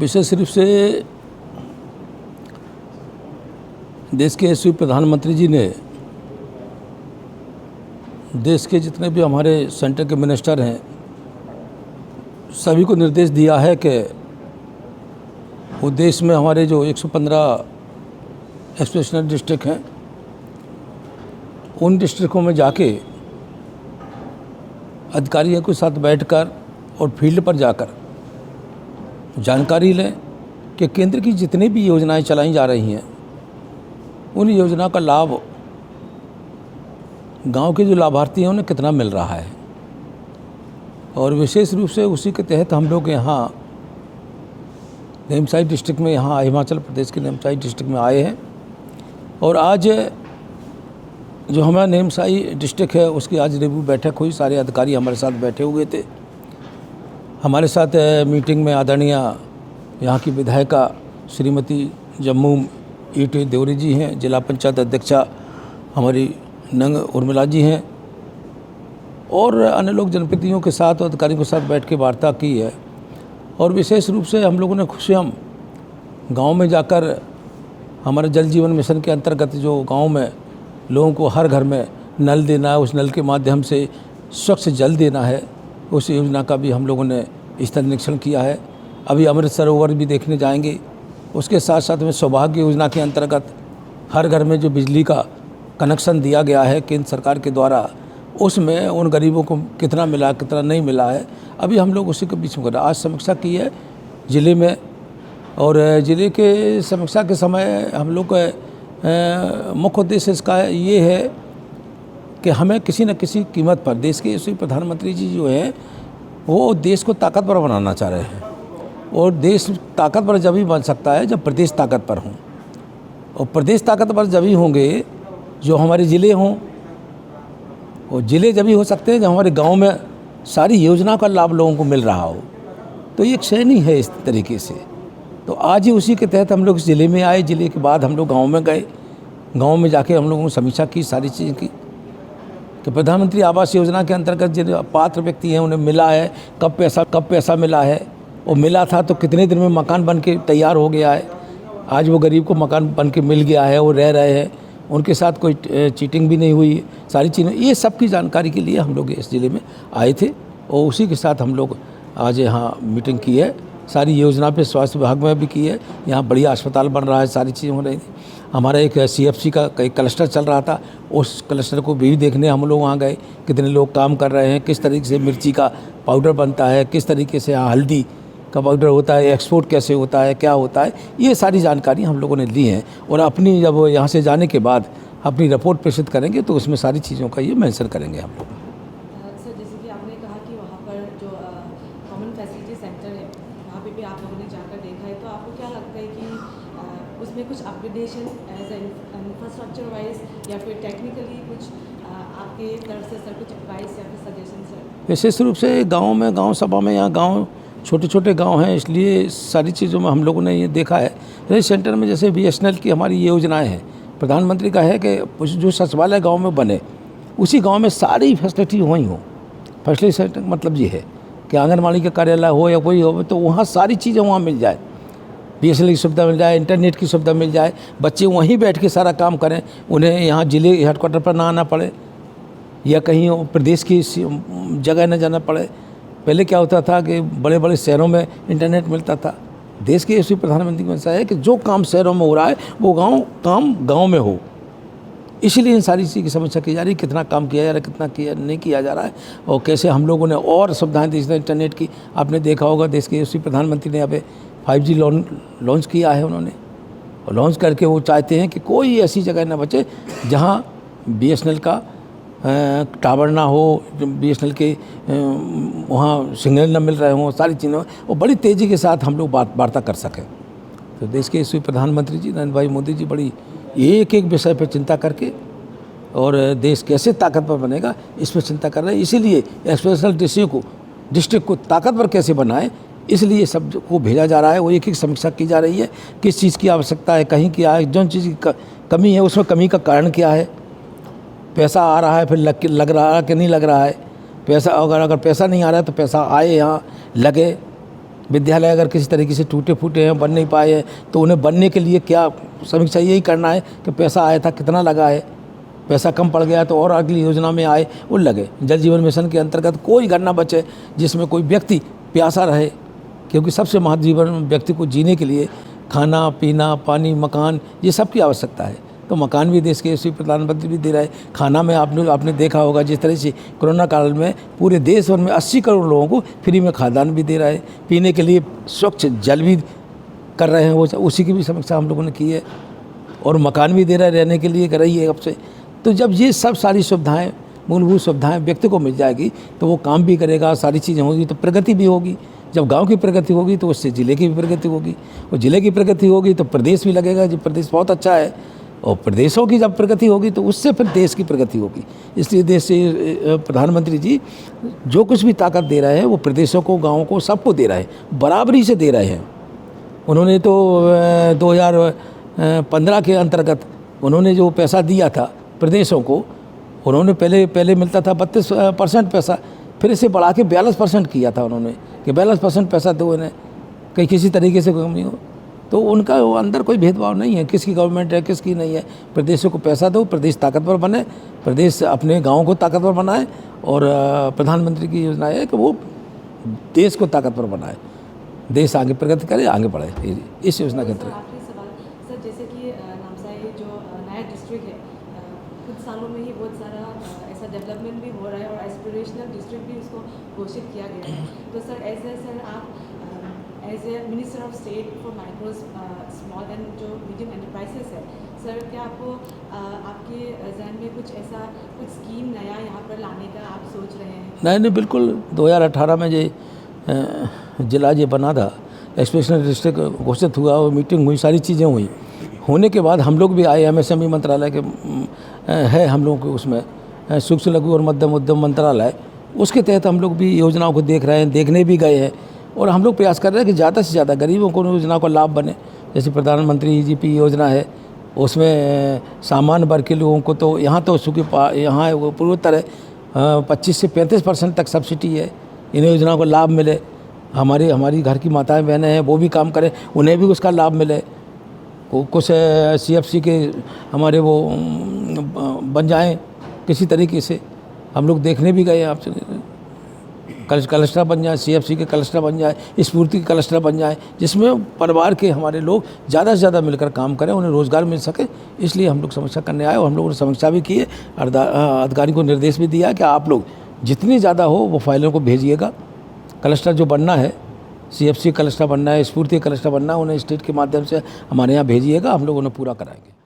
विशेष रूप से देश के यशस्वी प्रधानमंत्री जी ने देश के जितने भी हमारे सेंटर के मिनिस्टर हैं सभी को निर्देश दिया है कि वो देश में हमारे जो 115 एक्सप्रेशनल डिस्ट्रिक्ट हैं उन डिस्ट्रिक्टों में जाके अधिकारियों के साथ बैठकर और फील्ड पर जाकर जानकारी लें कि केंद्र की जितनी भी योजनाएं चलाई जा रही हैं उन योजना का लाभ गांव के जो लाभार्थी हैं उन्हें कितना मिल रहा है। और विशेष रूप से उसी के तहत हम लोग यहाँ नेमसाई डिस्ट्रिक्ट में यहाँ हिमाचल प्रदेश के नेमसाई डिस्ट्रिक्ट में आए हैं और आज जो हमारा नेमसाई डिस्ट्रिक्ट है उसकी आज रिव्यू बैठक हुई। सारे अधिकारी हमारे साथ बैठे हुए थे। हमारे साथ मीटिंग में आदरणीय यहाँ की विधायिका श्रीमती जम्मू ईटी देवरी जी हैं, जिला पंचायत अध्यक्षा हमारी नंग उर्मिला जी हैं और अन्य लोग जनप्रतिनिधियों के साथ और अधिकारियों के साथ बैठ के वार्ता की है। और विशेष रूप से हम लोगों ने खुशियाँ गांव में जाकर हमारे जल जीवन मिशन के अंतर्गत जो गांव में लोगों को हर घर में नल देना है, उस नल के माध्यम से स्वच्छ जल देना है, उस योजना का भी हम लोगों ने स्थल निरीक्षण किया है। अभी अमृत सरोवर भी देखने जाएंगे। उसके साथ साथ में सौभाग्य योजना के अंतर्गत हर घर में जो बिजली का कनेक्शन दिया गया है केंद्र सरकार के द्वारा, उसमें उन गरीबों को कितना मिला कितना नहीं मिला है, अभी हम लोग उसी के बीच में कर रहे हैं। आज समीक्षा की है ज़िले में और ज़िले के समीक्षा के समय हम लोग का मुख्य उद्देश्य इसका ये है कि हमें किसी न किसी कीमत पर देश के यशस्वी प्रधानमंत्री जी जो हैं वो देश को ताकतवर बनाना चाह रहे हैं और देश ताकतवर जब ही बन सकता है जब प्रदेश ताकतवर हों और प्रदेश ताकतवर जब ही होंगे जो हमारे ज़िले हों और ज़िले जब ही हो सकते हैं जब हमारे गांव में सारी योजना का लाभ लोगों को मिल रहा हो। तो ये एक श्रेणी है इस तरीके से। तो आज ही उसी के तहत हम लोग ज़िले में आए। ज़िले के बाद हम लोग गाँव में गए। गाँव में जाके हम लोगों ने समीक्षा की सारी चीज़ की कि प्रधानमंत्री आवास योजना के अंतर्गत जो पात्र व्यक्ति हैं उन्हें मिला है, कब पैसा मिला है और मिला था तो कितने दिन में मकान बन के तैयार हो गया है। आज वो गरीब को मकान बन के मिल गया है, वो रह रहे हैं, उनके साथ कोई चीटिंग भी नहीं हुई। सारी चीज़ें ये सब की जानकारी के लिए हम लोग इस ज़िले में आए थे और उसी के साथ हम लोग आज यहाँ मीटिंग की है। सारी योजना पे स्वास्थ्य विभाग में भी की है। यहाँ बढ़िया अस्पताल बन रहा है, सारी चीज़ें हो रही थी। हमारा एक CFC का एक क्लस्टर चल रहा था, उस क्लस्टर को भी देखने हम लोग वहाँ गए। कितने लोग काम कर रहे हैं, किस तरीके से मिर्ची का पाउडर बनता है, किस तरीके से यहाँ हल्दी का पाउडर होता है, एक्सपोर्ट कैसे होता है, क्या होता है, ये सारी जानकारी हम लोगों ने ली है। और अपनी जब यहाँ से जाने के बाद अपनी रिपोर्ट प्रेषित करेंगे तो उसमें सारी चीज़ों का ये मेंशन करेंगे हम लोग। सर, जैसे कि आपने कहा कि वहाँ पर जो कॉमन फैसिलिटी सेंटर है वहाँ पे भी आप लोगों ने जाकर देखा है, तो आपको क्या लगता है कि उसमें कुछ अपग्रेडेशन एज इंफ्रास्ट्रक्चर वाइज या फिर टेक्निकली कुछ आपके तरफ से सर कुछ एडवाइस या फिर सजेशन सर? विशेष रूप से गाँव में गाँव सभा में यहाँ गाँव छोटे छोटे गांव हैं, इसलिए सारी चीज़ों में हम लोगों ने ये देखा है। जैसे सेंटर में जैसे BSNL की हमारी ये योजनाएं हैं, प्रधानमंत्री का है कि जो सचिवालय गांव में बने उसी गांव में सारी फैसिलिटी वहीं हो। फैसिलिटी सेंटर मतलब ये है कि आंगनबाड़ी का कार्यालय हो या कोई हो तो वहाँ सारी चीज़ें वहाँ मिल जाए। BSNL की सुविधा मिल जाए, इंटरनेट की सुविधा मिल जाए, बच्चे वहीं बैठ के सारा काम करें, उन्हें यहाँ ज़िले हेडक्वार्टर पर ना आना पड़े या कहीं प्रदेश की जगह न जाना पड़े। पहले क्या होता था कि बड़े बड़े शहरों में इंटरनेट मिलता था। देश के यशस्वी प्रधानमंत्री को ऐसा है कि जो काम शहरों में हो रहा है वो काम गांव में हो। इसीलिए इन सारी चीज़ की समीक्षा की जा रही है, कितना काम किया जा रहा है, कितना किया नहीं किया जा रहा है और कैसे हम लोगों ने और सुविधाएं दी। इंटरनेट की आपने देखा होगा, देश के यशस्वी प्रधानमंत्री ने यहाँ पे 5G लॉन्च किया है उन्होंने, और लॉन्च करके वो चाहते हैं कि कोई ऐसी जगह ना बचे जहाँ BSNL का टावर ना हो, BSNL के वहाँ सिग्नल न मिल रहे हों, सारी चीज़ें और बड़ी तेज़ी के साथ हम लोग वार्ता कर सकें। तो देश के यशस्वी प्रधानमंत्री जी नरेंद्र भाई मोदी जी बड़ी एक विषय पर चिंता करके और देश कैसे ताकतवर बनेगा इस पर चिंता कर रहे हैं। इसीलिए एक्सप्रेशनल डिस्ट्रिक्ट को ताकतवर कैसे बनाए, इसलिए सब को भेजा जा रहा है। वो एक समीक्षा की जा रही है, किस चीज़ की आवश्यकता है, कहीं क्या है, जो चीज़ की कमी है उसमें कमी का कारण क्या है, पैसा आ रहा है फिर लग रहा है कि नहीं लग रहा है, पैसा अगर पैसा नहीं आ रहा है तो पैसा आए यहाँ लगे, विद्यालय अगर किसी तरीके से टूटे फूटे हैं, बन नहीं पाए हैं, तो उन्हें बनने के लिए क्या समीक्षा यही करना है कि पैसा आया था कितना लगा है, पैसा कम पड़ गया तो और अगली योजना में आए वो लगे। जल जीवन मिशन के अंतर्गत कोई घर ना बचे जिसमें कोई व्यक्ति प्यासा रहे, क्योंकि सबसे महत्व जीवन व्यक्ति को जीने के लिए खाना पीना पानी मकान ये सब की आवश्यकता है। तो मकान भी देश के यशस्वी प्रधानमंत्री भी दे रहा है। खाना में आपने देखा होगा जिस तरह से कोरोना काल में पूरे देश भर में 80 करोड़ लोगों को फ्री में खाद्यान्न भी दे रहा है, पीने के लिए स्वच्छ जल भी कर रहे हैं, वो उसी की भी समीक्षा हम लोगों ने की है। और मकान भी दे रहा है, रहने के लिए कर रही है अब से। तो जब ये सब सारी सुविधाएँ मूलभूत सुविधाएँ व्यक्ति को मिल जाएगी तो वो काम भी करेगा, सारी चीज़ें होगी तो प्रगति भी होगी। जब गांव की प्रगति होगी तो उससे ज़िले की भी प्रगति होगी, और ज़िले की प्रगति होगी तो प्रदेश भी लगेगा जो प्रदेश बहुत अच्छा है, और प्रदेशों की जब प्रगति होगी तो उससे फिर देश की प्रगति होगी। इसलिए देश से प्रधानमंत्री जी जो कुछ भी ताकत दे रहे हैं वो प्रदेशों को, गाँवों को, सबको दे रहे हैं, बराबरी से दे रहे हैं। उन्होंने तो 2015 के अंतर्गत उन्होंने जो पैसा दिया था प्रदेशों को, उन्होंने पहले मिलता था 32% पैसा, फिर इसे बढ़ा के 42% किया था उन्होंने कि 42% पैसा दो इन्हें, कहीं किसी तरीके से कमी हो। तो उनका वो अंदर कोई भेदभाव नहीं है, किसकी गवर्नमेंट है किसकी नहीं है। प्रदेशों को पैसा दो, प्रदेश ताकतवर बने, प्रदेश अपने गाँव को ताकतवर बनाए, और प्रधानमंत्री की योजना है कि वो देश को ताकतवर बनाए, देश आगे प्रगति करे, आगे बढ़े, इस योजना के अंतर्गत। आखिरी सवाल सर, जैसे कि नामसाई जो नया डिस्ट्रिक्ट है, कुछ सालों में ही बहुत सारा ऐसा डेवलपमेंट भी हो रहा है और एस्पिरेशनल डिस्ट्रिक्ट भी उसको घोषित किया गया है। तो सर आप as a minister of state for micro small and जो मीडियम एंटरप्राइजेस है, सर क्या आपको आपके जहन में कुछ ऐसा कुछ स्कीम नया यहाँ पर लाने का आप सोच रहे हैं? नहीं, बिल्कुल। 2018 में जो जिला जो बना था, एक्सप्रेशनल डिस्ट्रिक्ट घोषित हुआ और मीटिंग हुई, सारी चीज़ें हुई। होने के बाद हम लोग भी आए, MSME मंत्रालय के है हम लोगों को उसमें सूक्ष्म लघु और मध्यम उद्यम मंत्रालय, उसके तहत हम लोग भी योजनाओं को देख रहे हैं, देखने भी गए हैं, और हम लोग प्रयास कर रहे हैं कि ज़्यादा से ज़्यादा गरीबों को योजना का लाभ बने। जैसे प्रधानमंत्री EGP योजना है, उसमें सामान्य वर्ग के लोगों को तो यहाँ तो यहाँ वो पूर्वोत्तर है, 25 से 35% तक सब्सिडी है, इन योजनाओं को लाभ मिले। हमारी घर की माताएं बहनें हैं वो भी काम करें, उन्हें भी उसका लाभ मिले। कुछ CFC के हमारे वो बन जाएँ किसी तरीके से, हम लोग देखने भी गए आपसे, क्लस्टर बन जाए, CFC के क्लस्टर बन जाए, स्फूर्ति के क्लस्टर बन जाए, जिसमें परिवार के हमारे लोग ज़्यादा से ज़्यादा मिलकर काम करें, उन्हें रोज़गार मिल सके। इसलिए हम लोग समीक्षा करने आए, और हम लोगों ने समीक्षा भी की है, अधिकारी को निर्देश भी दिया कि आप लोग जितनी ज़्यादा हो वो फाइलों को भेजिएगा। क्लस्टर जो बनना है, CFC क्लस्टर बनना है, स्फूर्ति क्लस्टर बनना है, उन्हें स्टेट के माध्यम से हमारे यहाँ भेजिएगा, हम लोग उन्हें पूरा कराएंगे।